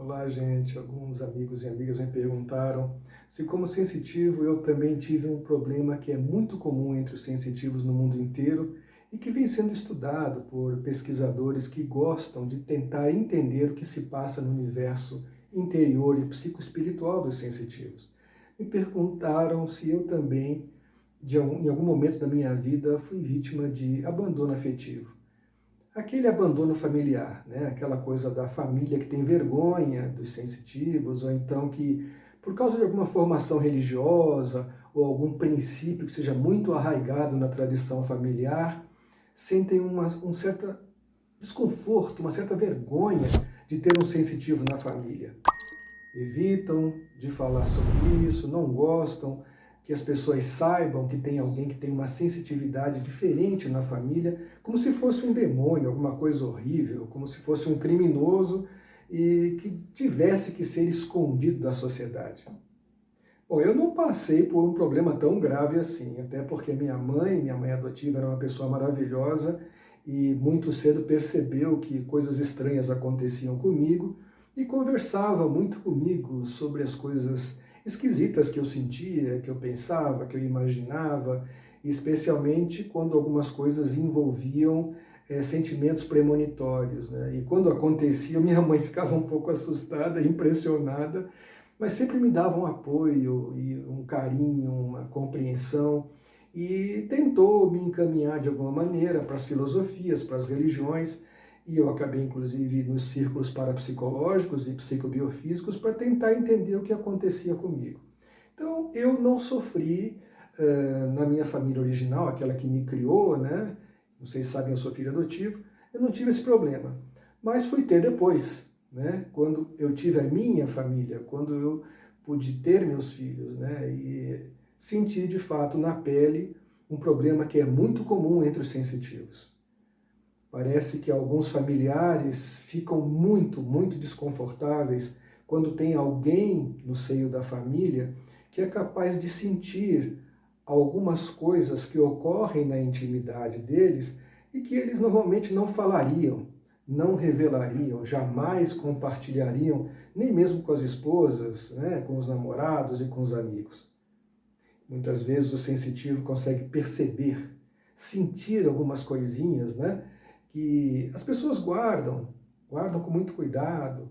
Olá, gente. Alguns amigos e amigas me perguntaram se, como sensitivo, eu também tive um problema que é muito comum entre os sensitivos no mundo inteiro e que vem sendo estudado por pesquisadores que gostam de tentar entender o que se passa no universo interior e psicoespiritual dos sensitivos. Me perguntaram se eu também, em algum momento da minha vida, fui vítima de abandono afetivo. Aquele abandono familiar, né? Aquela coisa da família que tem vergonha dos sensitivos, ou então que, por causa de alguma formação religiosa ou algum princípio que seja muito arraigado na tradição familiar, sentem um certo desconforto, uma certa vergonha de ter um sensitivo na família. Evitam de falar sobre isso, não gostam que as pessoas saibam que tem alguém que tem uma sensitividade diferente na família, como se fosse um demônio, alguma coisa horrível, como se fosse um criminoso e que tivesse que ser escondido da sociedade. Bom, eu não passei por um problema tão grave assim, até porque minha mãe adotiva, era uma pessoa maravilhosa e muito cedo percebeu que coisas estranhas aconteciam comigo e conversava muito comigo sobre as coisas esquisitas que eu sentia, que eu pensava, que eu imaginava, especialmente quando algumas coisas envolviam sentimentos premonitórios, né? E quando acontecia, minha mãe ficava um pouco assustada, impressionada, mas sempre me dava um apoio e um carinho, uma compreensão, e tentou me encaminhar de alguma maneira para as filosofias, para as religiões, e eu acabei inclusive nos círculos parapsicológicos e psicobiofísicos para tentar entender o que acontecia comigo. Então eu não sofri na minha família original, aquela que me criou, né? Vocês sabem, eu sou filho adotivo, eu não tive esse problema, mas fui ter depois, né? Quando eu tive a minha família, quando eu pude ter meus filhos, né? E senti de fato na pele um problema que é muito comum entre os sensitivos. Parece que alguns familiares ficam muito desconfortáveis quando tem alguém no seio da família que é capaz de sentir algumas coisas que ocorrem na intimidade deles e que eles normalmente não falariam, não revelariam, jamais compartilhariam, nem mesmo com as esposas, né, com os namorados e com os amigos. Muitas vezes o sensitivo consegue perceber, sentir algumas coisinhas, né, que as pessoas guardam com muito cuidado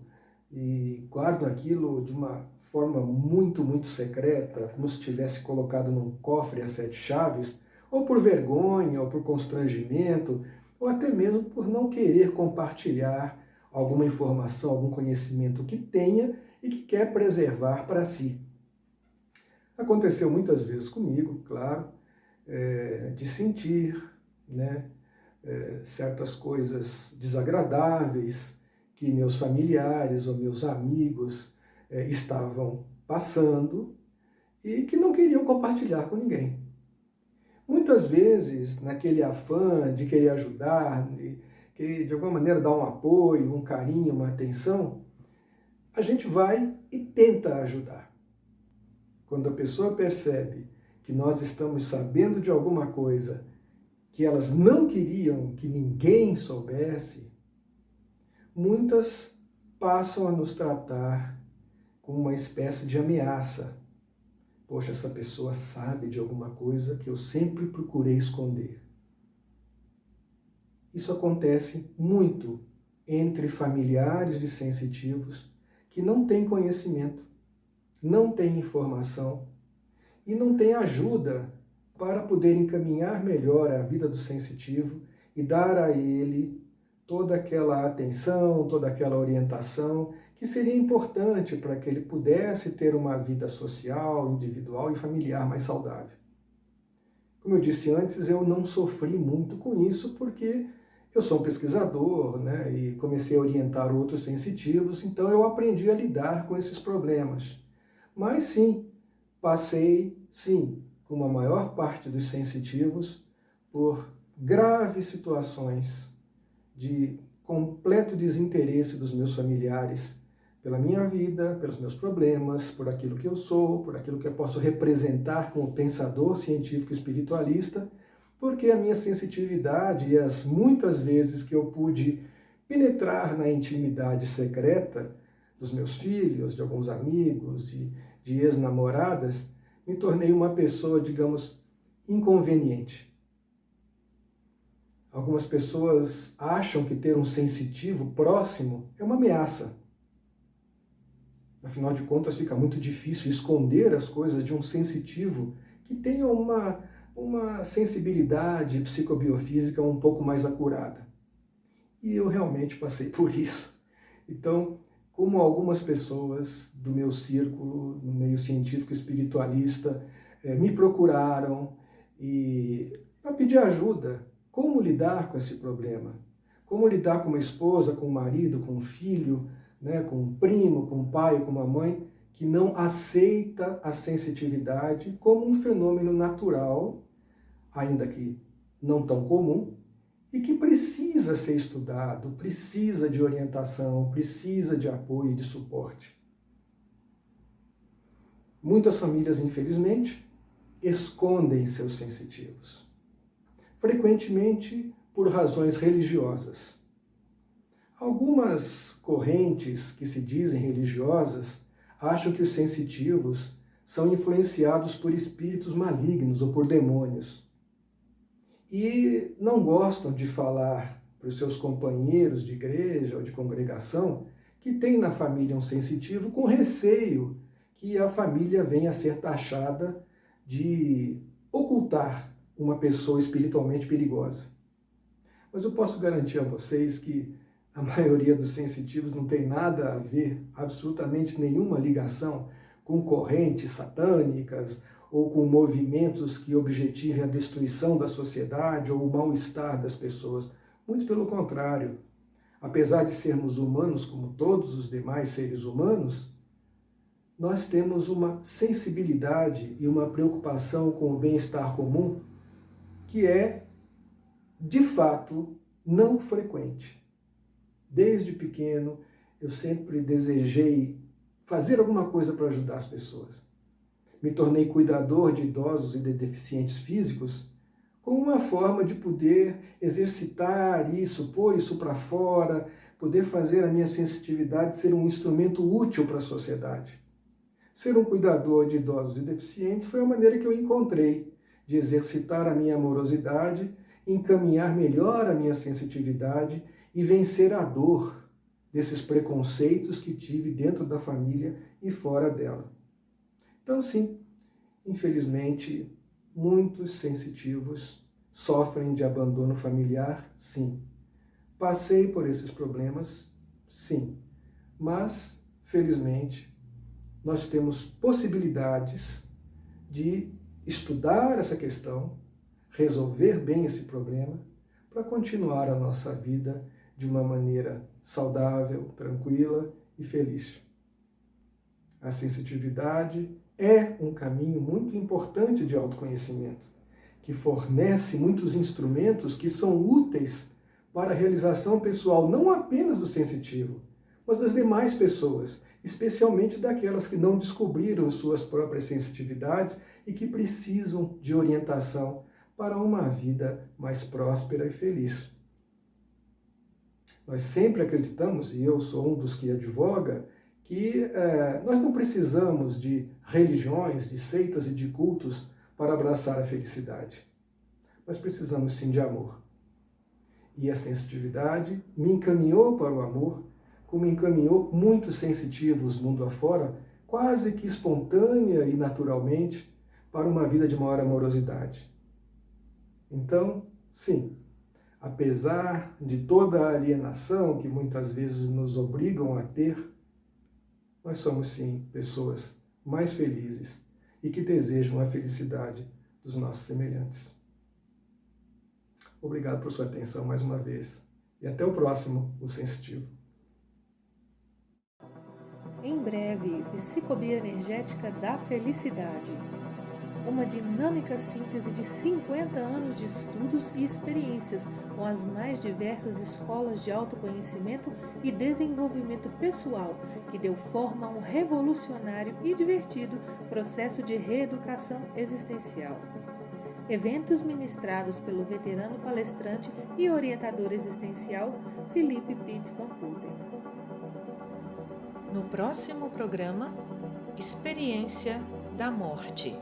e guardam aquilo de uma forma muito secreta, como se tivesse colocado num cofre a sete chaves, ou por vergonha, ou por constrangimento, ou até mesmo por não querer compartilhar alguma informação, algum conhecimento que tenha e que quer preservar para si. Aconteceu muitas vezes comigo, claro, de sentir, né, certas coisas desagradáveis que meus familiares ou meus amigos estavam passando e que não queriam compartilhar com ninguém. Muitas vezes, naquele afã de querer ajudar, de alguma maneira dar um apoio, um carinho, uma atenção, a gente vai e tenta ajudar. Quando a pessoa percebe que nós estamos sabendo de alguma coisa que elas não queriam que ninguém soubesse, muitas passam a nos tratar com uma espécie de ameaça. Poxa, essa pessoa sabe de alguma coisa que eu sempre procurei esconder. Isso acontece muito entre familiares de sensitivos que não têm conhecimento, não têm informação e não têm ajuda para poder encaminhar melhor a vida do sensitivo e dar a ele toda aquela atenção, toda aquela orientação que seria importante para que ele pudesse ter uma vida social, individual e familiar mais saudável. Como eu disse antes, eu não sofri muito com isso porque eu sou um pesquisador, né, e comecei a orientar outros sensitivos, então eu aprendi a lidar com esses problemas. Mas sim, passei, sim, como a maior parte dos sensitivos, por graves situações de completo desinteresse dos meus familiares pela minha vida, pelos meus problemas, por aquilo que eu sou, por aquilo que eu posso representar como pensador científico espiritualista, porque a minha sensitividade e as muitas vezes que eu pude penetrar na intimidade secreta dos meus filhos, de alguns amigos e de ex-namoradas, me tornei uma pessoa, digamos, inconveniente. Algumas pessoas acham que ter um sensitivo próximo é uma ameaça. Afinal de contas, fica muito difícil esconder as coisas de um sensitivo que tenha uma sensibilidade psicobiofísica um pouco mais acurada. E eu realmente passei por isso. Então, como algumas pessoas do meu círculo, no meio científico espiritualista, me procuraram para pedir ajuda, como lidar com esse problema? Como lidar com uma esposa, com um marido, com um filho, né, com um primo, com um pai, com uma mãe, que não aceita a sensitividade como um fenômeno natural, ainda que não tão comum, e que precisa ser estudado, precisa de orientação, precisa de apoio e de suporte. Muitas famílias, infelizmente, escondem seus sensitivos, frequentemente por razões religiosas. Algumas correntes que se dizem religiosas acham que os sensitivos são influenciados por espíritos malignos ou por demônios. E não gostam de falar para os seus companheiros de igreja ou de congregação que tem na família um sensitivo, com receio que a família venha a ser taxada de ocultar uma pessoa espiritualmente perigosa. Mas eu posso garantir a vocês que a maioria dos sensitivos não tem nada a ver, absolutamente nenhuma ligação com correntes satânicas ou com movimentos que objetivem a destruição da sociedade ou o mal-estar das pessoas. Muito pelo contrário. Apesar de sermos humanos como todos os demais seres humanos, nós temos uma sensibilidade e uma preocupação com o bem-estar comum que é, de fato, não frequente. Desde pequeno, eu sempre desejei fazer alguma coisa para ajudar as pessoas. Me tornei cuidador de idosos e de deficientes físicos como uma forma de poder exercitar isso, pôr isso para fora, poder fazer a minha sensitividade ser um instrumento útil para a sociedade. Ser um cuidador de idosos e deficientes foi a maneira que eu encontrei de exercitar a minha amorosidade, encaminhar melhor a minha sensitividade e vencer a dor desses preconceitos que tive dentro da família e fora dela. Então, sim, infelizmente, muitos sensitivos sofrem de abandono familiar, sim. Passei por esses problemas, sim. Mas, felizmente, nós temos possibilidades de estudar essa questão, resolver bem esse problema, para continuar a nossa vida de uma maneira saudável, tranquila e feliz. A sensitividade é um caminho muito importante de autoconhecimento, que fornece muitos instrumentos que são úteis para a realização pessoal, não apenas do sensitivo, mas das demais pessoas, especialmente daquelas que não descobriram suas próprias sensitividades e que precisam de orientação para uma vida mais próspera e feliz. Nós sempre acreditamos, e eu sou um dos que advoga, que nós não precisamos de religiões, de seitas e de cultos para abraçar a felicidade. Nós precisamos sim de amor. E a sensitividade me encaminhou para o amor, como encaminhou muitos sensitivos mundo afora, quase que espontânea e naturalmente, para uma vida de maior amorosidade. Então, sim, apesar de toda a alienação que muitas vezes nos obrigam a ter, nós somos sim pessoas mais felizes e que desejam a felicidade dos nossos semelhantes. Obrigado por sua atenção mais uma vez e até o próximo, O Sensitivo. Em breve, Psicobioenergética da Felicidade. Uma dinâmica síntese de 50 anos de estudos e experiências com as mais diversas escolas de autoconhecimento e desenvolvimento pessoal, que deu forma a um revolucionário e divertido processo de reeducação existencial. Eventos ministrados pelo veterano palestrante e orientador existencial Felipe Pitt Van Putten. No próximo programa, Experiência da Morte.